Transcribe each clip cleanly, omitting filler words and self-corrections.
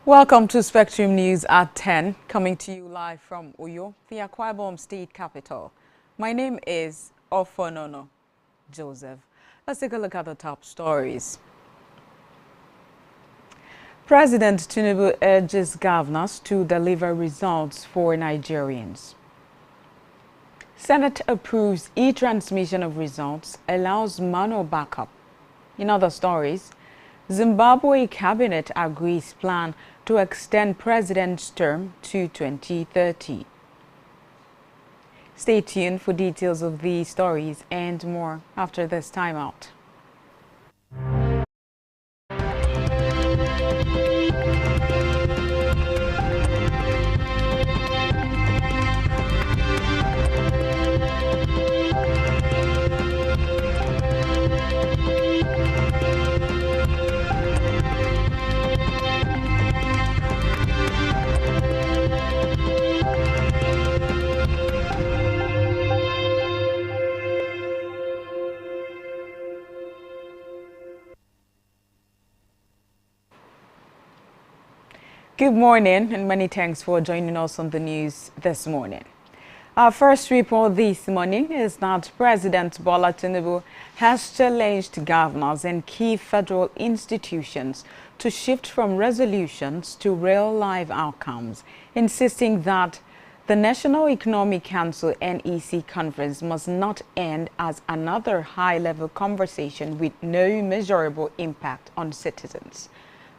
Welcome to Spectrum News at 10, coming to you live from Uyo, the Akwa Ibom state capital. My name is Ofonono Joseph. Let's take a look at the top stories. President Tinubu urges governors to deliver results for Nigerians. Senate approves e-transmission of results, allows manual backup. In other stories, Zimbabwe cabinet agrees plan to extend president's term to 2030. Stay tuned for details of these stories and more after this timeout. Good morning and many thanks for joining us on the news this morning. Our first report this morning is that President Bola Tinubu has challenged governors and key federal institutions to shift from resolutions to real-life outcomes, insisting that the National Economic Council NEC conference must not end as another high-level conversation with no measurable impact on citizens.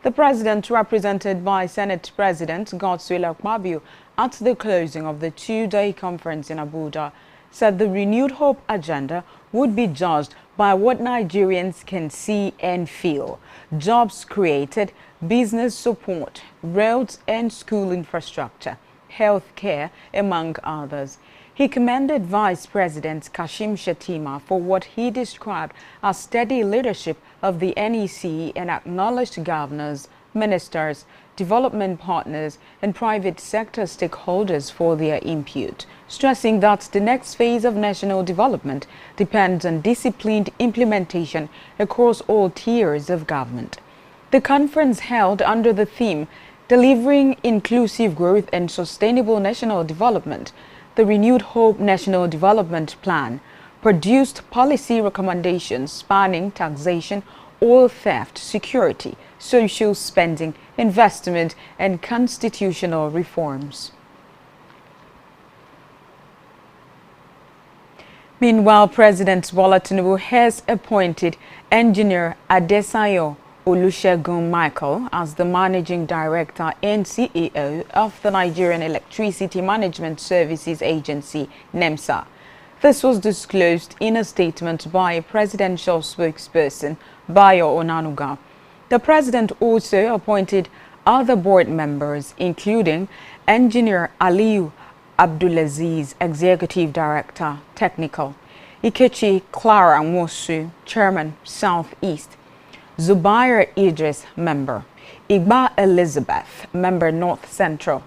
The president, represented by Senate President Godswill Akpabio at the closing of the two-day conference in Abuja, said the renewed hope agenda would be judged by what Nigerians can see and feel: jobs created, business support, roads and school infrastructure, health care, among others. He commended Vice President Kashim Shettima for what he described as steady leadership of the NEC and acknowledged governors, ministers, development partners, and private sector stakeholders for their input, stressing that the next phase of national development depends on disciplined implementation across all tiers of government. The conference, held under the theme Delivering Inclusive Growth and Sustainable National Development, the Renewed Hope National Development Plan, produced policy recommendations spanning taxation, oil theft, security, social spending, investment, and constitutional reforms. Meanwhile, President Bola Tinubu has appointed Engineer Adesayo Olusegun Michael as the Managing Director and CEO of the Nigerian Electricity Management Services Agency, NEMSA. This was disclosed in a statement by a presidential spokesperson, Bayo Onanuga. The president also appointed other board members, including Engineer Aliyu Abdulaziz, Executive Director, Technical; Ikechi Clara Nwosu, Chairman, Southeast; Zubair Idris, Member; Igba Elizabeth, Member, North Central;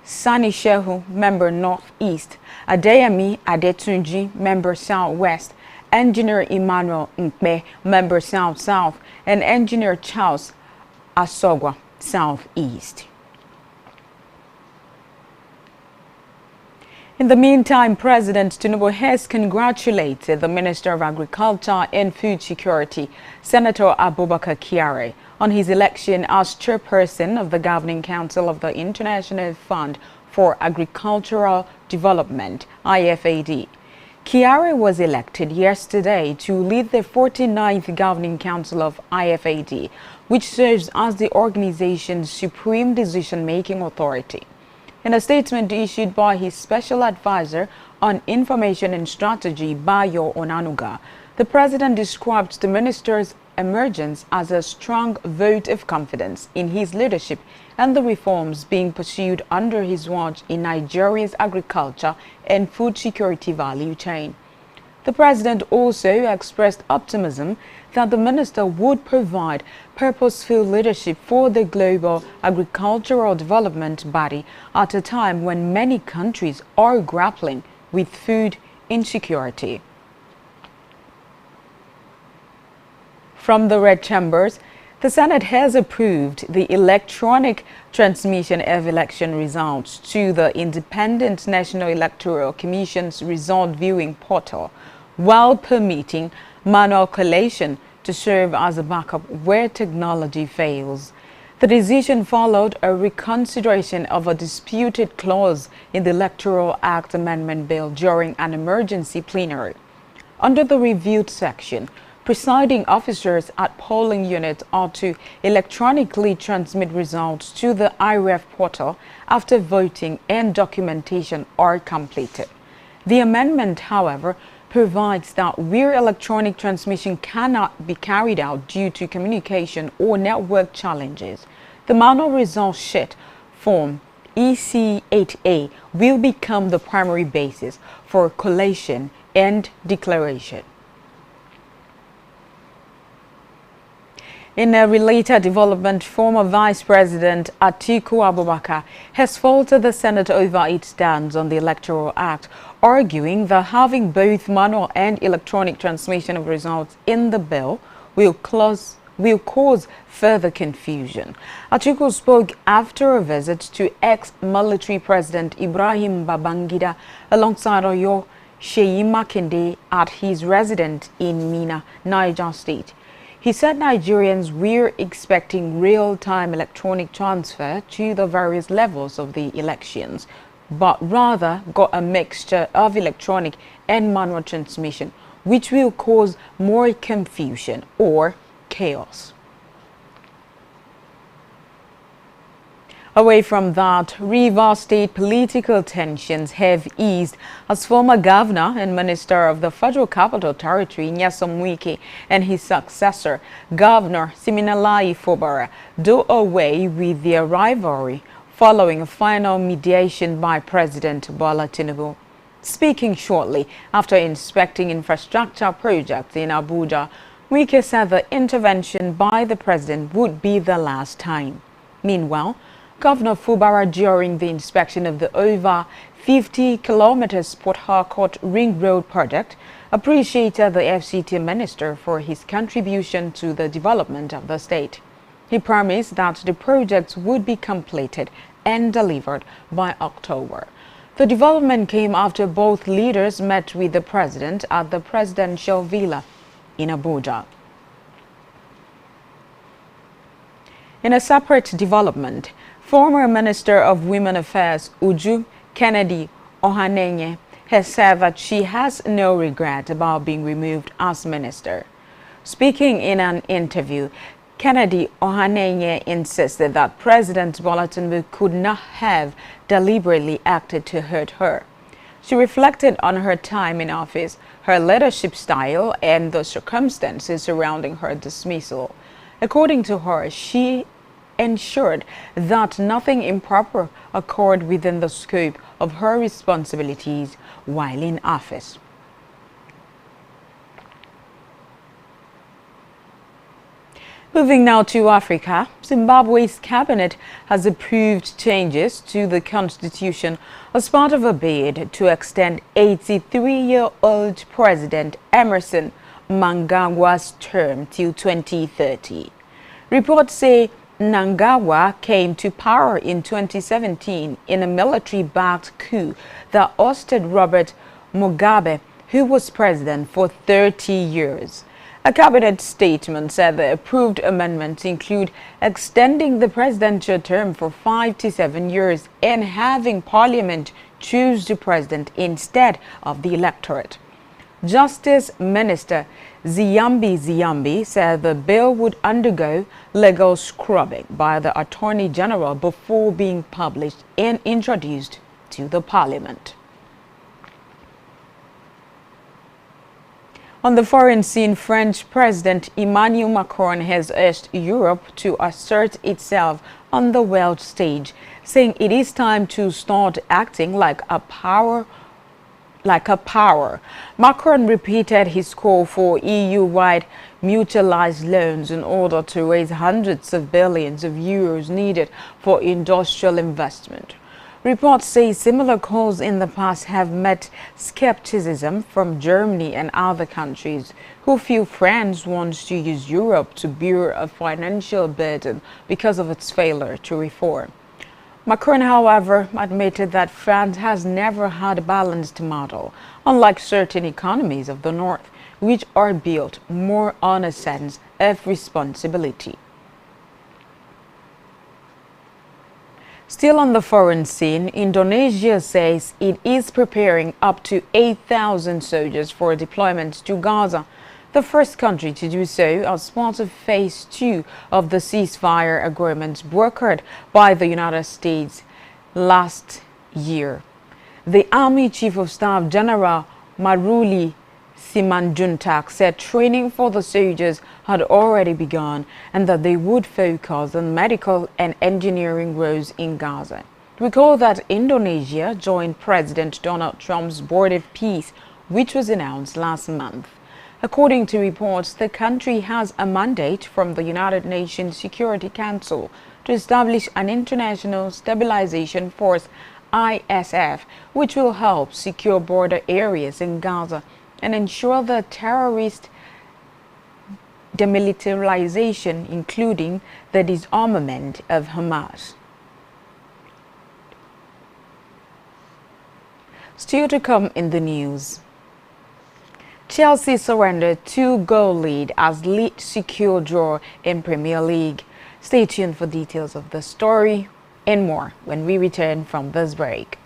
Sani Shehu, Member, Northeast; Adeyemi Adetunji, Member, Southwest; Engineer Emmanuel Nkpe, Member, South-South; and Engineer Charles Asogwa, Southeast. In the meantime, President Tinubu has congratulated the Minister of Agriculture and Food Security, Senator Abubakar Kyari, on his election as chairperson of the Governing Council of the International Fund for Agricultural Development, IFAD. Kyari was elected yesterday to lead the 49th Governing Council of IFAD, which serves as the organization's supreme decision-making authority. In a statement issued by his special advisor on information and strategy, Bayo Onanuga, the president described the minister's emergence as a strong vote of confidence in his leadership and the reforms being pursued under his watch in Nigeria's agriculture and food security value chain. The president also expressed optimism that the minister would provide purposeful leadership for the global agricultural development body at a time when many countries are grappling with food insecurity. From the Red Chambers, The Senate has approved the electronic transmission of election results to the Independent National Electoral Commission's result viewing portal, while permitting manual collation to serve as a backup where technology fails. The decision followed a reconsideration of a disputed clause in the Electoral Act Amendment Bill during an emergency plenary. Under the reviewed section, presiding officers at polling units are to electronically transmit results to the IREF portal after voting and documentation are completed. The amendment, however, provides that where electronic transmission cannot be carried out due to communication or network challenges, the manual result sheet form EC8A will become the primary basis for collation and declaration. In a related development, former Vice President Atiku Abubakar has faulted the Senate over its stance on the Electoral Act, arguing that having both manual and electronic transmission of results in the bill will cause further confusion. Atiku spoke after a visit to ex-military President Ibrahim Babangida alongside Oyo Seyi Makinde at his residence in Minna, Niger State. He said Nigerians were expecting real-time electronic transfer to the various levels of the elections, but rather got a mixture of electronic and manual transmission, which will cause more confusion or chaos. Away from that, Rivers State political tensions have eased as former governor and minister of the Federal Capital Territory, Nyesom Wike, and his successor, Governor Siminalayi Fubara, do away with their rivalry following a final mediation by President Bola Tinubu. Speaking shortly after inspecting infrastructure projects in Abuja, Wike said the intervention by the president would be the last time. Meanwhile, Governor Fubara, during the inspection of the over 50-kilometer Port Harcourt Ring Road project, appreciated the FCT minister for his contribution to the development of the state. He promised that the projects would be completed and delivered by October. The development came after both leaders met with the president at the presidential villa in Abuja. In a separate development, former Minister of Women Affairs Uju Kennedy Ohanenye has said that she has no regret about being removed as minister. Speaking in an interview, Kennedy Ohanenye insisted that President Bola Tinubu could not have deliberately acted to hurt her. She reflected on her time in office, her leadership style, and the circumstances surrounding her dismissal. According to her, she ensured that nothing improper occurred within the scope of her responsibilities while in office. Moving now to Africa, Zimbabwe's cabinet has approved changes to the constitution as part of a bid to extend 83-year-old President Emmerson Mnangagwa's term till 2030. Reports say Mnangagwa came to power in 2017 in a military-backed coup that ousted Robert Mugabe, who was president for 30 years. A cabinet statement said the approved amendments include extending the presidential term for 5 to 7 years and having parliament choose the president instead of the electorate. Justice Minister Ziyambi said the bill would undergo legal scrubbing by the Attorney General before being published and introduced to the Parliament. On the foreign scene, French President Emmanuel Macron has urged Europe to assert itself on the world stage, saying it is time to start acting like a power. Macron repeated his call for EU-wide mutualized loans in order to raise hundreds of billions of euros needed for industrial investment. Reports say similar calls in the past have met skepticism from Germany and other countries who feel France wants to use Europe to bear a financial burden because of its failure to reform. Macron, however, admitted that France has never had a balanced model, unlike certain economies of the North, which are built more on a sense of responsibility. Still on the foreign scene, Indonesia says it is preparing up to 8,000 soldiers for deployment to Gaza, the first country to do so as part of Phase 2 of the ceasefire agreement brokered by the United States last year. The Army Chief of Staff General Maruli Simanjuntak said training for the soldiers had already begun and that they would focus on medical and engineering roles in Gaza. Recall that Indonesia joined President Donald Trump's Board of Peace, which was announced last month. According to reports, the country has a mandate from the United Nations Security Council to establish an International Stabilization Force (ISF), which will help secure border areas in Gaza and ensure the terrorist demilitarization, including the disarmament of Hamas. Still to come in the news. Chelsea surrendered 2-goal lead as Leeds secure draw in Premier League. Stay tuned for details of the story and more when we return from this break.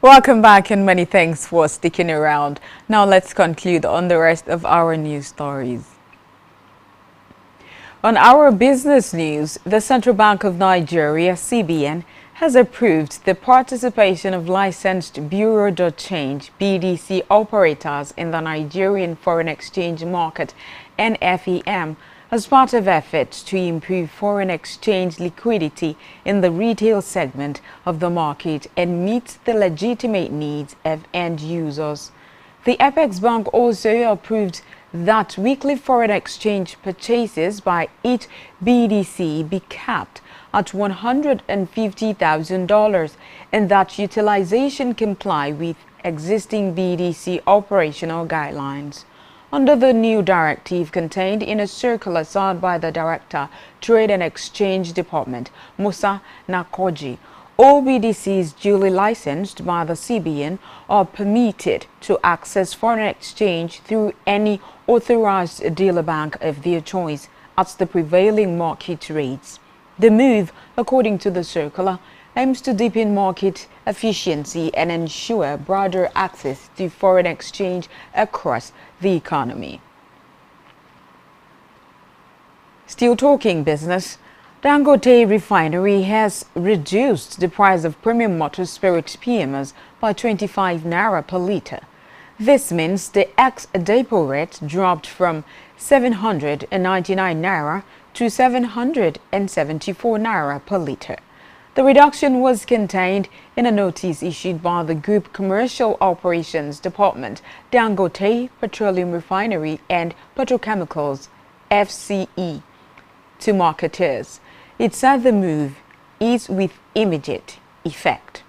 Welcome back and many thanks for sticking around. Now let's conclude on the rest of our news stories. On our business news, the Central Bank of Nigeria, CBN, has approved the participation of licensed Bureau de Change (BDC) operators in the Nigerian foreign exchange market (NFEM) as part of efforts to improve foreign exchange liquidity in the retail segment of the market and meet the legitimate needs of end users. The Apex Bank also approved that weekly foreign exchange purchases by each BDC be capped at $150,000 and that utilization comply with existing BDC operational guidelines. under the new directive contained in a circular signed by the Director, Trade and Exchange Department, Musa Nakoji. All BDCs duly licensed by the CBN are permitted to access foreign exchange through any authorized dealer bank of their choice at the prevailing market rates. The move, according to the circular, aims to deepen market efficiency and ensure broader access to foreign exchange across the economy. Still talking business, Dangote Refinery has reduced the price of premium motor spirit PMS by 25 naira per litre. This means the ex-depot rate dropped from 799 naira to 774 naira per litre. The reduction was contained in a notice issued by the Group Commercial Operations Department, Dangote Petroleum Refinery and Petrochemicals (FCE) to marketers. It said the move is with immediate effect.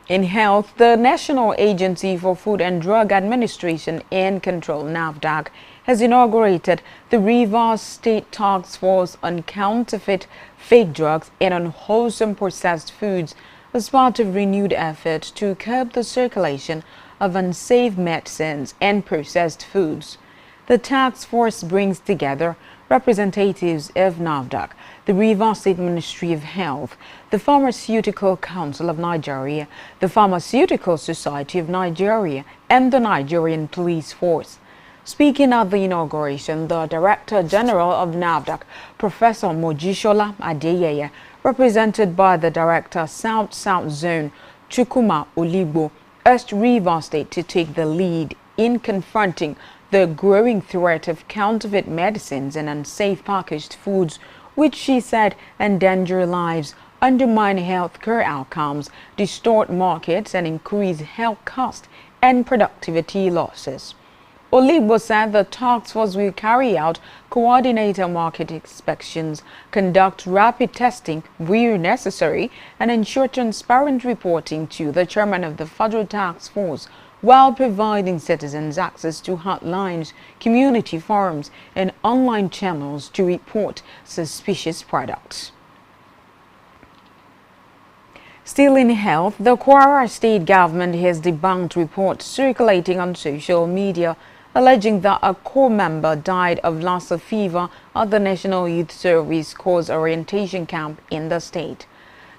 In health, the National Agency for Food and Drug Administration and Control (NAFDAC) has inaugurated the Rivers State Task Force on Counterfeit, Fake Drugs and Unwholesome Processed Foods as part of renewed efforts to curb the circulation of unsafe medicines and processed foods. The task force brings together representatives of NAFDAC, the Rivers State Ministry of Health, the Pharmaceutical Council of Nigeria, the Pharmaceutical Society of Nigeria, and the Nigerian Police Force. Speaking at the inauguration, the Director General of NAFDAC, Professor Mojisola Adeyeye, represented by the Director South-South Zone, Chukwuma Oligbo, urged Rivers State to take the lead in confronting the growing threat of counterfeit medicines and unsafe packaged foods, which she said endanger lives, undermine healthcare outcomes, distort markets, and increase health costs and productivity losses. Oligbo said the task force will carry out coordinated market inspections, conduct rapid testing where necessary, and ensure transparent reporting to the chairman of the Federal Task Force, while providing citizens access to hotlines, community forums, and online channels to report suspicious products. Still in health, the Kwara State government has debunked reports circulating on social media alleging that a corps member died of Lassa fever at the National Youth Service Corps orientation camp in the state.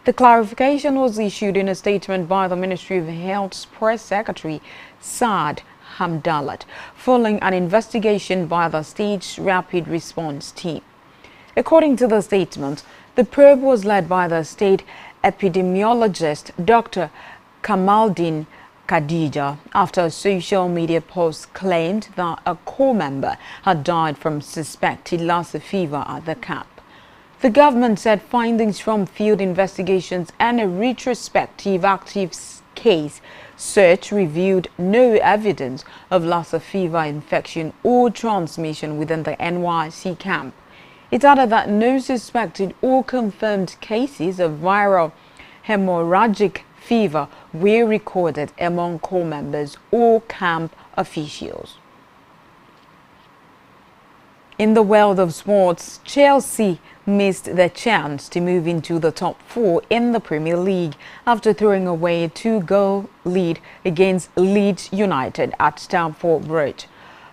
The clarification was issued in a statement by the Ministry of Health's Press Secretary, Saad Hamdalat, following an investigation by the state's Rapid Response Team. According to the statement, the probe was led by the state epidemiologist Dr. Kamaldeen Khadija after a social media post claimed that a corps member had died from suspected Lassa fever at the camp. The government said findings from field investigations and a retrospective active case search revealed no evidence of Lassa fever infection or transmission within the NYC camp. It added that no suspected or confirmed cases of viral hemorrhagic fever were recorded among corps members or camp officials. In the world of sports, Chelsea missed their chance to move into the top four in the Premier League after throwing away a 2-goal lead against Leeds United at Stamford Bridge.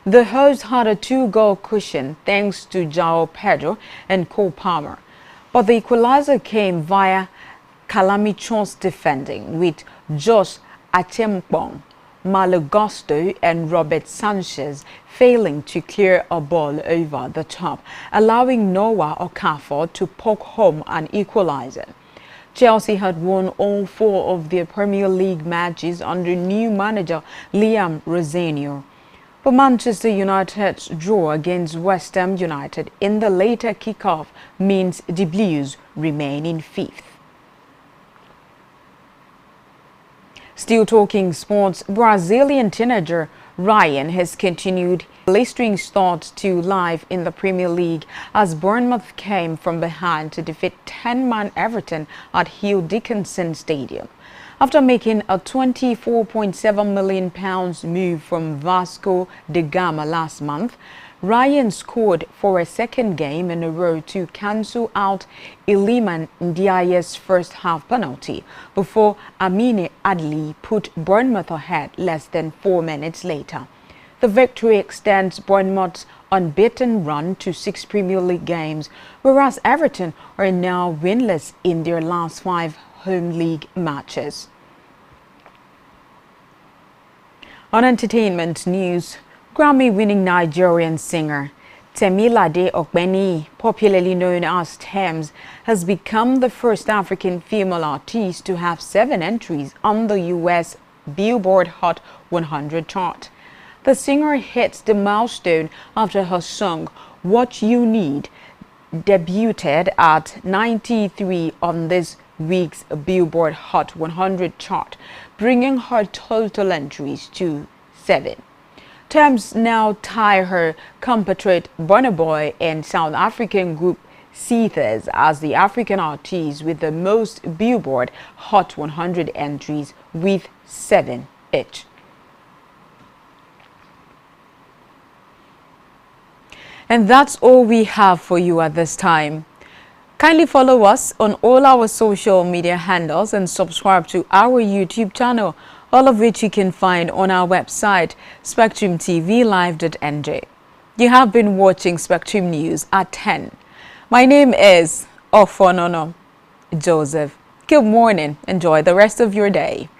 The hosts had a 2-goal cushion thanks to João Pedro and Cole Palmer, but the equalizer came via Calamichon's defending, with Josh Achempong, Malo Gusto and Robert Sanchez failing to clear a ball over the top, allowing Noah Okafor to poke home an equalizer. Chelsea had won all 4 of their Premier League matches under new manager Liam Rosenior. But Manchester United's draw against West Ham United in the later kickoff means the Blues remain in 5th. Still talking sports, Brazilian teenager Ryan has continued blistering start to life in the Premier League as Bournemouth came from behind to defeat 10-man Everton at Hugh Dickinson Stadium. After making a £24.7 million move from Vasco da Gama last month, Ryan scored for a second game in a row to cancel out Iliman Ndiaye's first half penalty before Amine Adli put Bournemouth ahead less than 4 minutes later. The victory extends Bournemouth's unbeaten run to 6 Premier League games, whereas Everton are now winless in their last 5 home league matches. On entertainment news, Grammy-winning Nigerian singer Temilade Okpeni, popularly known as Tems, has become the first African female artist to have 7 entries on the U.S. Billboard Hot 100 chart. The singer hit the milestone after her song What You Need debuted at 93 on this week's Billboard Hot 100 chart, bringing her total entries to 7. Tems now tie her compatriot Burna Boy and South African group Seethers as the African artist with the most Billboard Hot 100 entries with 7 each. And that's all we have for you at this time. Kindly follow us on all our social media handles and subscribe to our YouTube channel, all of which you can find on our website, spectrumtvlive.nj. You have been watching Spectrum News at 10. My name is Ofonono Joseph. Good morning. Enjoy the rest of your day.